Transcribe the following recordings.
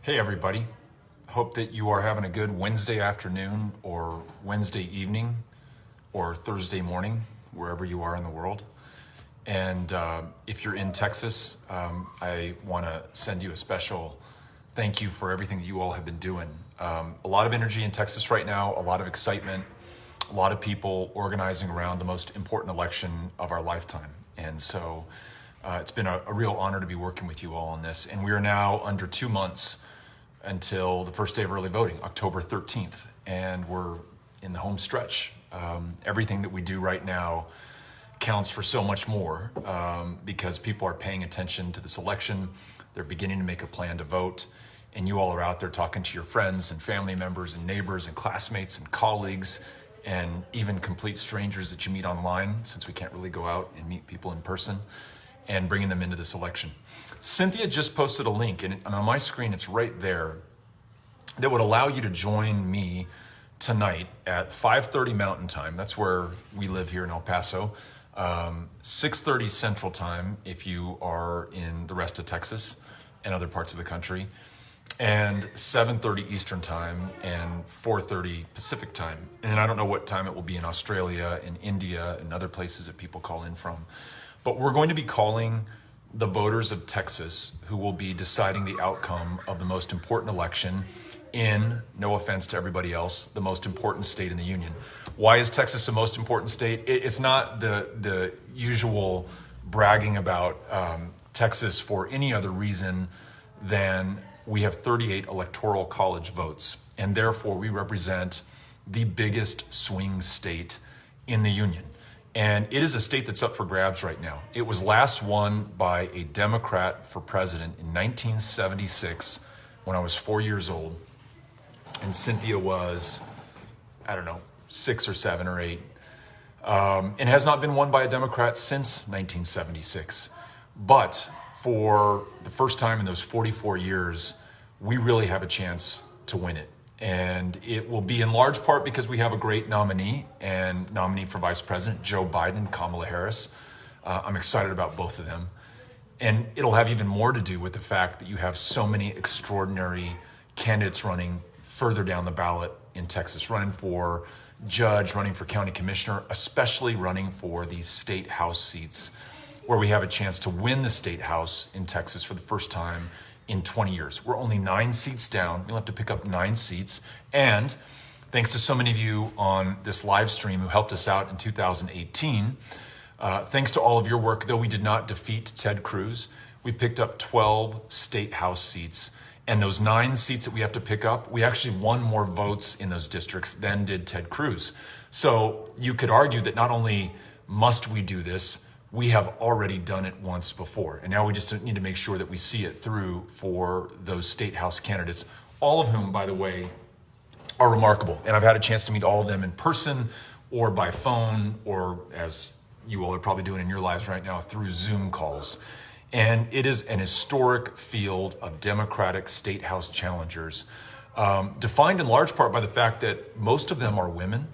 Hey everybody, hope that you are having a good Wednesday afternoon or Wednesday evening or Thursday morning, wherever you are in the world. And if you're in Texas, I want to send you a special thank you for everything that you all have been doing. A lot of energy in Texas right now, a lot of excitement, a lot of people organizing around the most important election of our lifetime. And so it's been a real honor to be working with you all on this. And we are now under 2 months until the first day of early voting, October 13th. And we're in the home stretch. Everything that we do right now counts for so much more because people are paying attention to this election. They're beginning to make a plan to vote. And you all are out there talking to your friends and family members and neighbors and classmates and colleagues and even complete strangers that you meet online, since we can't really go out and meet people in person, and bringing them into this election. Cynthia just posted a link, and on my screen it's right there, that would allow you to join me tonight at 5:30 Mountain Time. That's where we live here in El Paso. 6:30 Central Time if you are in the rest of Texas and other parts of the country, and 7:30 Eastern Time and 4:30 Pacific Time. And I don't know what time it will be in Australia and India and other places that people call in from. But we're going to be calling the voters of Texas who will be deciding the outcome of the most important election in, no offense to everybody else, the most important state in the union. Why is Texas the most important state? It's not the usual bragging about Texas for any other reason than we have 38 electoral college votes, and therefore we represent the biggest swing state in the union. And it is a state that's up for grabs right now. It was last won by a Democrat for president in 1976 when I was 4 years old. And Cynthia was, 6 or 7 or 8. And has not been won by a Democrat since 1976. But for the first time in those 44 years, we really have a chance to win it. And it will be in large part because we have a great nominee for vice president, Joe Biden, Kamala Harris. I'm excited about both of them. And it'll have even more to do with the fact that you have so many extraordinary candidates running further down the ballot in Texas, running for judge, running for county commissioner, especially running for these state house seats where we have a chance to win the state house in Texas for the first time in 20 years. We're only 9 seats down. You'll have to pick up 9 seats. And thanks to so many of you on this live stream who helped us out in 2018, thanks to all of your work, though we did not defeat Ted Cruz, we picked up 12 state house seats. And those 9 seats that we have to pick up, we actually won more votes in those districts than did Ted Cruz. So you could argue that not only must we do this, we have already done it once before. And now we just need to make sure that we see it through for those state house candidates, all of whom, by the way, are remarkable. And I've had a chance to meet all of them in person or by phone, or as you all are probably doing in your lives right now, through Zoom calls. And it is an historic field of Democratic state house challengers, defined in large part by the fact that most of them are women,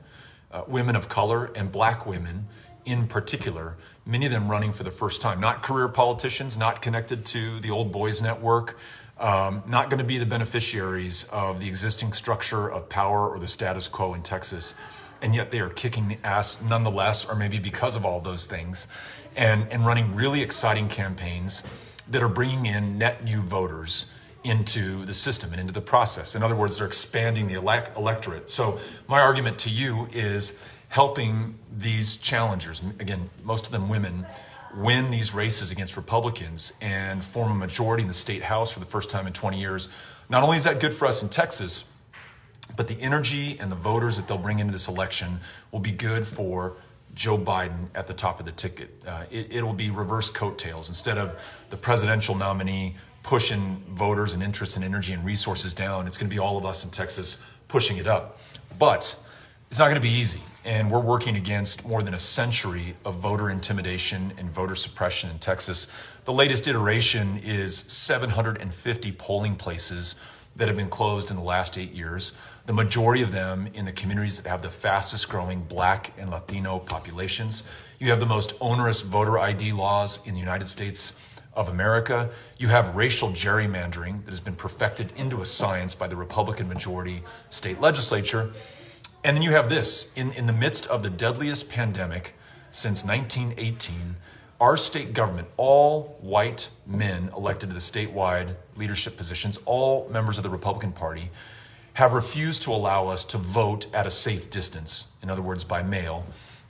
women of color, and black women in particular, many of them running for the first time, not career politicians, not connected to the old boys network, not going to be the beneficiaries of the existing structure of power or the status quo in Texas. And yet they are kicking the ass nonetheless, or maybe because of all those things, and running really exciting campaigns that are bringing in net new voters into the system and into the process. In other words, they're expanding the electorate. So my argument to you is helping these challengers, again, most of them women, win these races against Republicans and form a majority in the state house for the first time in 20 years. Not only is that good for us in Texas, but the energy and the voters that they'll bring into this election will be good for Joe Biden at the top of the ticket. It'll be reverse coattails. Instead of the presidential nominee pushing voters and interest and energy and resources down, it's going to be all of us in Texas pushing it up. But it's not going to be easy. And we're working against more than a century of voter intimidation and voter suppression in Texas. The latest iteration is 750 polling places that have been closed in the last 8 years. The majority of them in the communities that have the fastest growing Black and Latino populations. You have the most onerous voter ID laws in the United States of America. You have racial gerrymandering that has been perfected into a science by the Republican majority state legislature. And then you have this, in the midst of the deadliest pandemic since 1918, our state government, all white men elected to the statewide leadership positions, all members of the Republican Party, have refused to allow us to vote at a safe distance, in other words, by mail.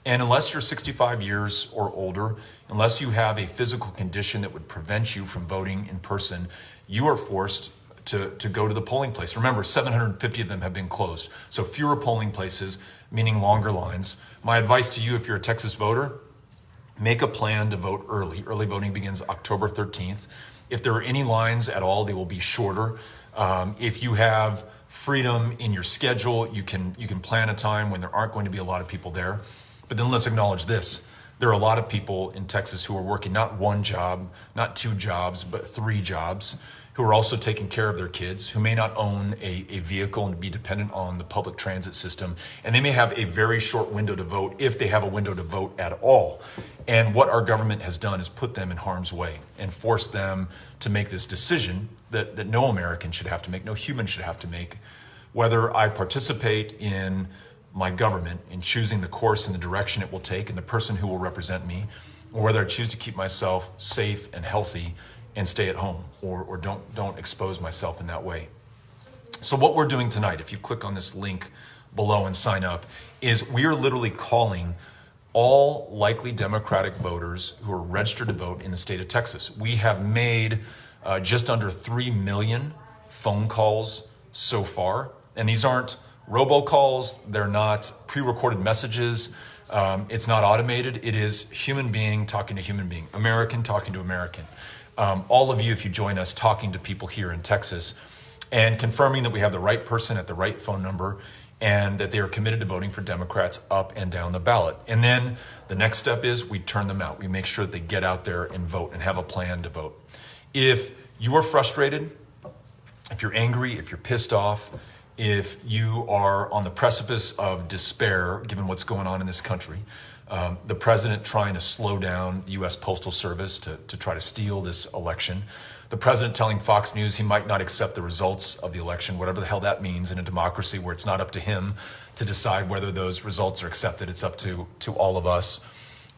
And unless you're 65 years or older, unless you have a physical condition that would prevent you from voting in person, you are forced to go to the polling place. Remember, 750 of them have been closed. So fewer polling places, meaning longer lines. My advice to you, if you're a Texas voter, make a plan to vote early. Early voting begins October 13th. If there are any lines at all, they will be shorter. If you have freedom in your schedule, you can plan a time when there aren't going to be a lot of people there. But then let's acknowledge this. There are a lot of people in Texas who are working not one job, not two jobs, but three jobs, who are also taking care of their kids, who may not own a vehicle and be dependent on the public transit system. And they may have a very short window to vote, if they have a window to vote at all. And what our government has done is put them in harm's way and forced them to make this decision that no American should have to make, no human should have to make, whether I participate in my government in choosing the course and the direction it will take and the person who will represent me, or whether I choose to keep myself safe and healthy and stay at home, or don't expose myself in that way. So what we're doing tonight, if you click on this link below and sign up, is we are literally calling all likely Democratic voters who are registered to vote in the state of Texas. We have made just under 3 million phone calls so far, and these aren't robocalls, they're not pre-recorded messages, it's not automated, it is human being talking to human being, American talking to American. All of you, if you join us, talking to people here in Texas and confirming that we have the right person at the right phone number and that they are committed to voting for Democrats up and down the ballot. And then the next step is we turn them out. We make sure that they get out there and vote and have a plan to vote. If you are frustrated, if you're angry, if you're pissed off, if you are on the precipice of despair, given what's going on in this country, the president trying to slow down the U.S. Postal Service to try to steal this election, the president telling Fox News he might not accept the results of the election, whatever the hell that means in a democracy where it's not up to him to decide whether those results are accepted, it's up to all of us.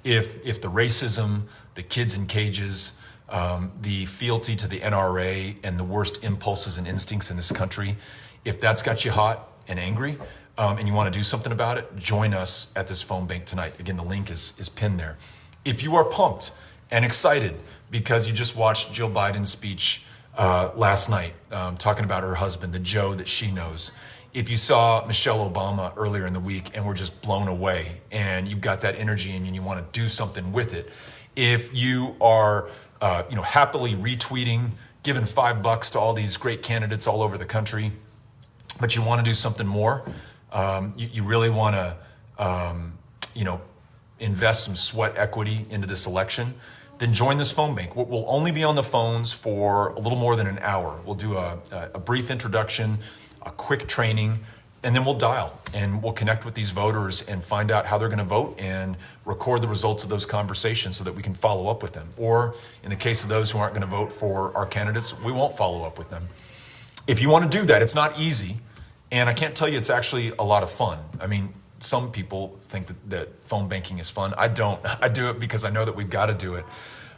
If the racism, the kids in cages, the fealty to the NRA and the worst impulses and instincts in this country, if that's got you hot and angry, and you want to do something about it, join us at this phone bank tonight. Again, the link is pinned there. If you are pumped and excited because you just watched Jill Biden's speech last night, talking about her husband, the Joe that she knows. If you saw Michelle Obama earlier in the week and were just blown away and you've got that energy and you want to do something with it. If you are happily retweeting, giving $5 to all these great candidates all over the country, but you want to do something more, you really want to, invest some sweat equity into this election, then join this phone bank. We'll only be on the phones for a little more than an hour. We'll do a brief introduction, a quick training, and then we'll dial and we'll connect with these voters and find out how they're going to vote and record the results of those conversations so that we can follow up with them. Or in the case of those who aren't going to vote for our candidates, we won't follow up with them. If you want to do that, it's not easy. And I can't tell you it's actually a lot of fun. I mean, some people think that phone banking is fun. I don't. I do it because I know that we've got to do it.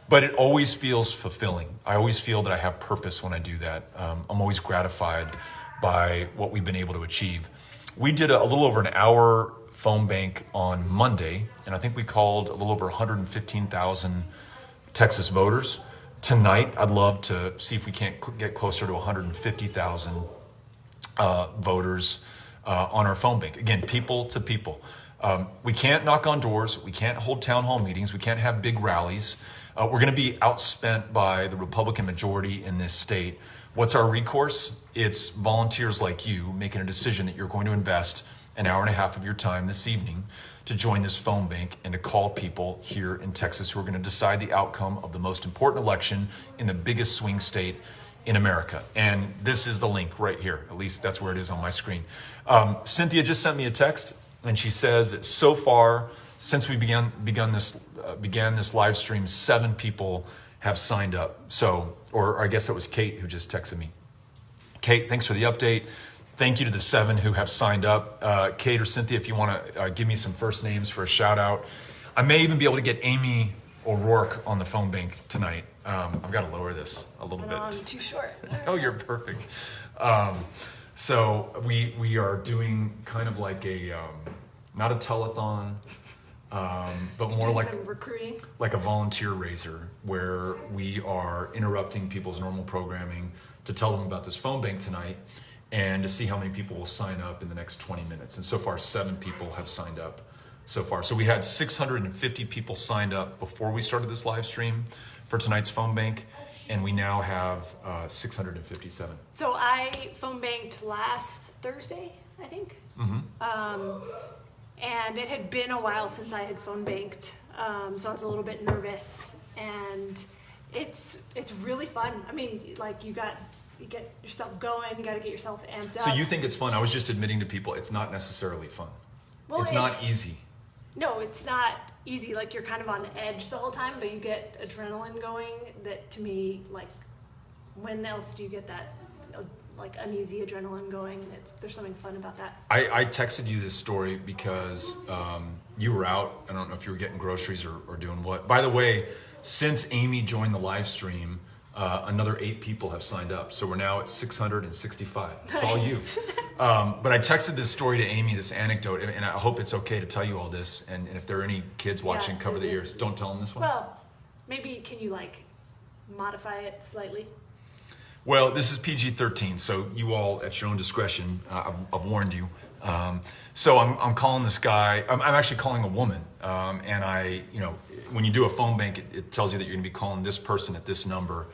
But it always feels fulfilling. I always feel that I have purpose when I do that. I'm always gratified by what we've been able to achieve. We did a little over an hour phone bank on Monday, and I think we called a little over 115,000 Texas voters. Tonight, I'd love to see if we can't get closer to 150,000 voters on our phone bank. Again, people to people. We can't knock on doors. We can't hold town hall meetings. We can't have big rallies. We're going to be outspent by the Republican majority in this state. What's our recourse? It's volunteers like you making a decision that you're going to invest an hour and a half of your time this evening to join this phone bank and to call people here in Texas who are going to decide the outcome of the most important election in the biggest swing state in America. And this is the link right here. At least that's where it is on my screen. Cynthia just sent me a text, and she says that so far, since we began this live stream, 7 people have signed up. So, or I guess it was Kate who just texted me. Kate, thanks for the update. Thank you to the 7 who have signed up. Kate or Cynthia, if you want to give me some first names for a shout out. I may even be able to get Amy O'Rourke on the phone bank tonight. I've got to lower this a little bit. I'm too short. Oh, you're perfect. So we are doing kind of like a, not a telethon, but more like recruiting, like a volunteer raiser, where we are interrupting people's normal programming to tell them about this phone bank tonight and to see how many people will sign up in the next 20 minutes. And so far, 7 people have signed up so far. So we had 650 people signed up before we started this live stream for tonight's phone bank, and we now have 657. So I phone banked last Thursday, I think. And it had been a while since I had phone banked, so I was a little bit nervous. And it's really fun. I mean, like you get yourself going, you got to get yourself amped up. So you think it's fun? I was just admitting to people it's not necessarily fun. Well, it's not easy. No, it's not easy. Like you're kind of on edge the whole time, but you get adrenaline going. That to me, like, when else do you get that, like, uneasy adrenaline going? There's something fun about that. I texted you this story because you were out. I don't know if you were getting groceries or doing what. By the way, since Amy joined the live stream, another 8 people have signed up. So we're now at 665. It's all you. But I texted this story to Amy, this anecdote, and I hope it's okay to tell you all this. And if there are any kids watching, cover their ears. Don't tell them this one. Well, maybe can you like modify it slightly? Well, this is PG-13, so you all at your own discretion. I've warned you. So I'm calling this guy. I'm actually calling a woman. And when you do a phone bank, it tells you that you're going to be calling this person at this number,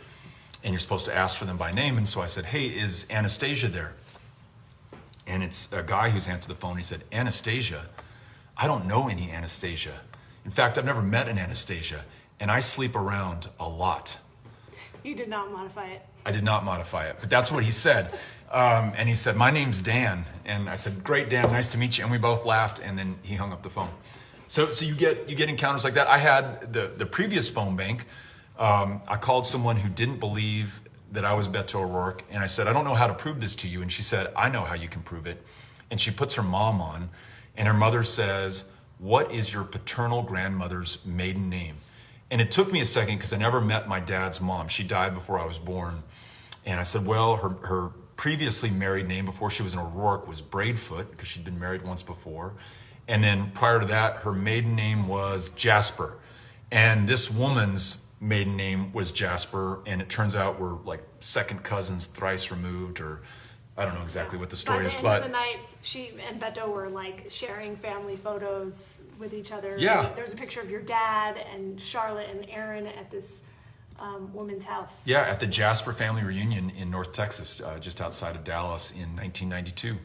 and you're supposed to ask for them by name. And so I said, "Hey, is Anastasia there?" And it's a guy who's answered the phone. He said, "Anastasia? I don't know any Anastasia. In fact, I've never met an Anastasia, and I sleep around a lot." You did not modify it. I did not modify it, but that's what he said. And he said, "My name's Dan." And I said, "Great, Dan, nice to meet you." And we both laughed, and then he hung up the phone. So you get encounters like that. I had the previous phone bank. I called someone who didn't believe that I was Beto O'Rourke, and I said, "I don't know how to prove this to you." And she said, "I know how you can prove it." And she puts her mom on, and her mother says, "What is your paternal grandmother's maiden name?" And it took me a second because I never met my dad's mom. She died before I was born. And I said, well, her previously married name before she was an O'Rourke was Braidfoot, because she'd been married once before. And then prior to that, her maiden name was Jasper. And this woman's maiden name was Jasper. And it turns out we're like second cousins, thrice removed, or I don't know exactly what the story is. By the end of the night, she and Beto were like sharing family photos with each other. Yeah. There's a picture of your dad and Charlotte and Aaron at this woman's house. Yeah, at the Jasper family reunion in North Texas, just outside of Dallas in 1992.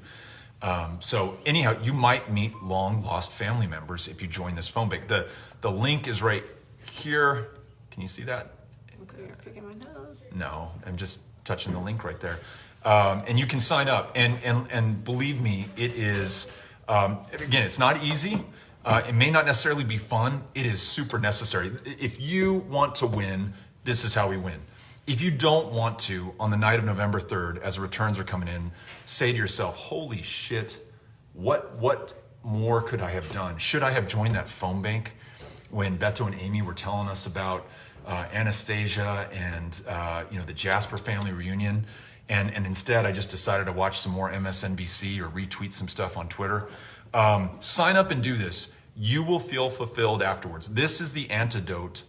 So anyhow, you might meet long lost family members if you join this phone bank. The link is right here. Can you see that? Looks like you're picking my nose. No, I'm just touching the link right there. And you can sign up. And believe me, it is, again, it's not easy. It may not necessarily be fun. It is super necessary. If you want to win, this is how we win. If you don't want to, on the night of November 3rd, as the returns are coming in, say to yourself, holy shit, what more could I have done? Should I have joined that phone bank when Beto and Amy were telling us about Anastasia and the Jasper family reunion? And instead, I just decided to watch some more MSNBC or retweet some stuff on Twitter. Sign up and do this. You will feel fulfilled afterwards. This is the antidote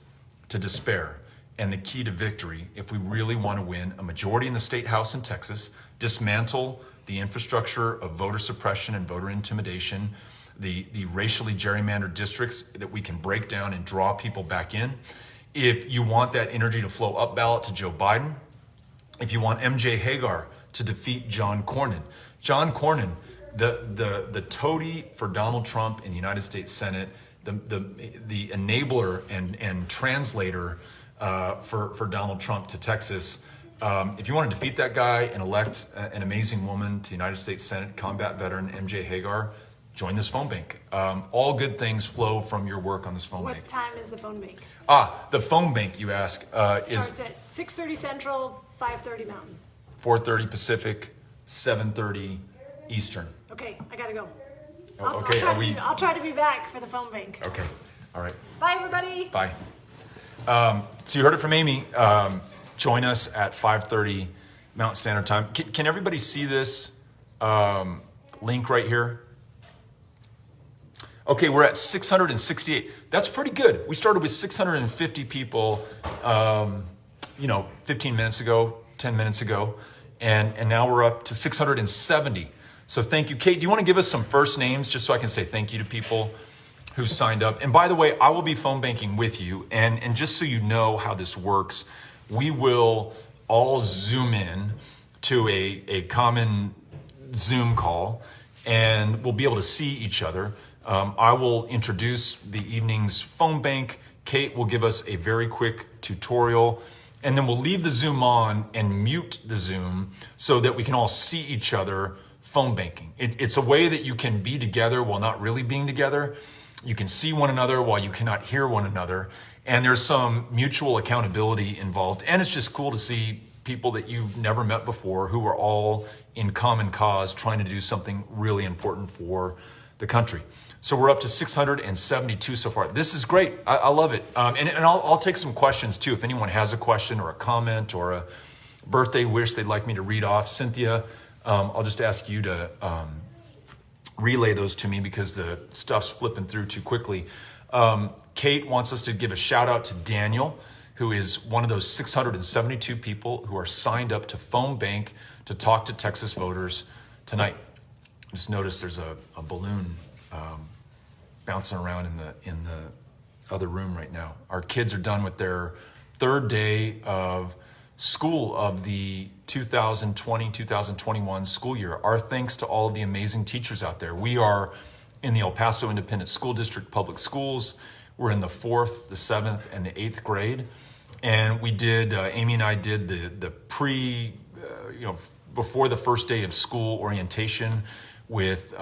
to despair and the key to victory if we really want to win a majority in the state house in Texas, dismantle the infrastructure of voter suppression and voter intimidation, the racially gerrymandered districts that we can break down and draw people back in. If you want that energy to flow up ballot to Joe Biden, if you want MJ Hagar to defeat John Cornyn. John Cornyn, the toady for Donald Trump in the United States Senate, the enabler and translator for Donald Trump to Texas. If you want to defeat that guy and elect an amazing woman to the United States Senate, combat veteran MJ Hagar, join this phone bank. All good things flow from your work on this phone bank. What time is the phone bank? The phone bank, you ask, is Starts at 6:30 Central, 5:30 Mountain. 4:30 Pacific, 7:30 Eastern. Okay, I gotta go. Okay, I'll try to be back for the phone bank. Okay, all right. Bye, everybody. Bye. So you heard it from Amy. Join us at 5:30 Mountain Standard Time. Can everybody see this link right here? Okay, we're at 668. That's pretty good. We started with 650 people, 15 minutes ago, 10 minutes ago, and now we're up to 670. So thank you. Kate, do you want to give us some first names just so I can say thank you to people who signed up? And by the way, I will be phone banking with you. And just so you know how this works, we will all Zoom in to a common Zoom call, and we'll be able to see each other. I will introduce the evening's phone bank. Kate will give us a very quick tutorial, and then we'll leave the Zoom on and mute the Zoom so that we can all see each other phone banking. It's a way that you can be together while not really being together. You can see one another while you cannot hear one another. And there's some mutual accountability involved. And it's just cool to see people that you've never met before who are all in common cause trying to do something really important for the country. So we're up to 672 so far. This is great. I love it. And I'll take some questions too. If anyone has a question or a comment or a birthday wish they'd like me to read off, Cynthia, I'll just ask you to relay those to me because the stuff's flipping through too quickly. Kate wants us to give a shout out to Daniel, who is one of those 672 people who are signed up to phone bank to talk to Texas voters tonight. Just noticed there's a balloon bouncing around in the other room right now. Our kids are done with their third day of school of the 2020-2021 school year. Our thanks to all of the amazing teachers out there. We are in the El Paso Independent School District Public Schools. We're in the 4th, the 7th, and the 8th grade. And we did, Amy and I did the before the first day of school orientation with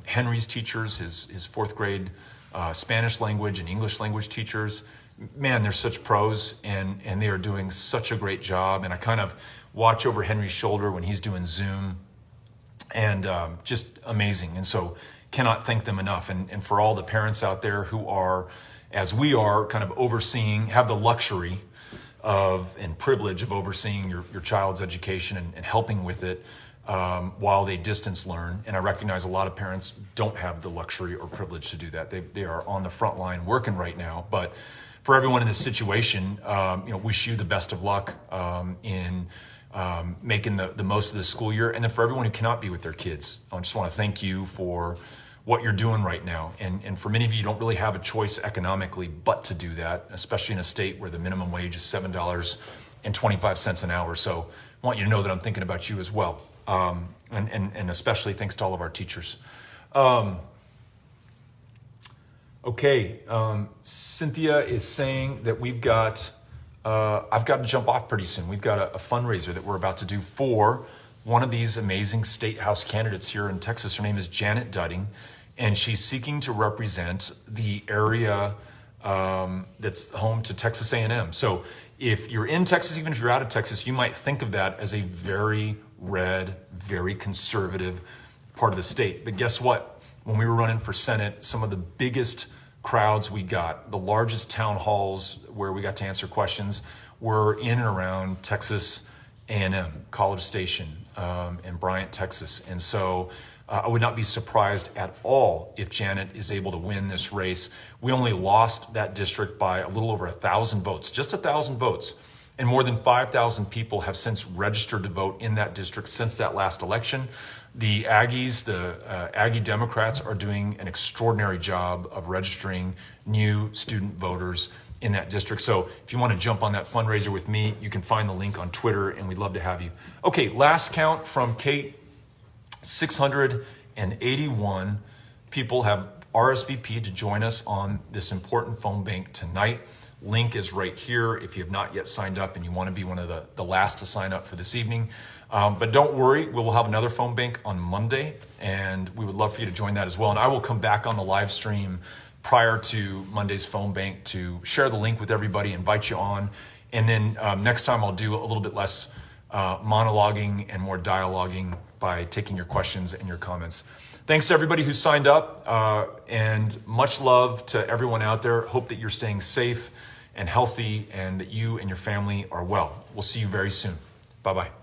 Henry's teachers, his 4th grade Spanish language and English language teachers. Man, they're such pros, and they are doing such a great job. And I kind of watch over Henry's shoulder when he's doing Zoom, and just amazing. And so cannot thank them enough. And for all the parents out there who are, as we are, kind of overseeing, have the luxury of and privilege of overseeing your child's education and helping with it while they distance learn. And I recognize a lot of parents don't have the luxury or privilege to do that. They are on the front line working right now. But for everyone in this situation, wish you the best of luck in making the most of the school year. And then for everyone who cannot be with their kids, I just want to thank you for what you're doing right now. And for many of you, you don't really have a choice economically but to do that, especially in a state where the minimum wage is $7.25 an hour. So I want you to know that I'm thinking about you as well. And especially thanks to all of our teachers. Cynthia is saying that we've got, I've got to jump off pretty soon. We've got a fundraiser that we're about to do for one of these amazing state house candidates here in Texas. Her name is Janet Dudding, and she's seeking to represent the area that's home to Texas A&M. So if you're in Texas, even if you're out of Texas, you might think of that as a very red, very conservative part of the state. But guess what? When we were running for Senate, some of the biggest crowds we got, the largest town halls where we got to answer questions, were in and around Texas A&M, College Station, and Bryant, Texas. And so I would not be surprised at all if Janet is able to win this race. We only lost that district by a little over 1,000 votes, just 1,000 votes. And more than 5,000 people have since registered to vote in that district since that last election. The Aggies, the Aggie Democrats, are doing an extraordinary job of registering new student voters in that district. So if you want to jump on that fundraiser with me, you can find the link on Twitter, and we'd love to have you. Okay, last count from Kate, 681 people have RSVP'd to join us on this important phone bank tonight. Link is right here if you have not yet signed up and you want to be one of the last to sign up for this evening. But don't worry, we will have another phone bank on Monday, and we would love for you to join that as well. And I will come back on the live stream prior to Monday's phone bank to share the link with everybody, invite you on. And then next time I'll do a little bit less monologuing and more dialoguing by taking your questions and your comments. Thanks to everybody who signed up, and much love to everyone out there. Hope that you're staying safe and healthy and that you and your family are well. We'll see you very soon. Bye-bye.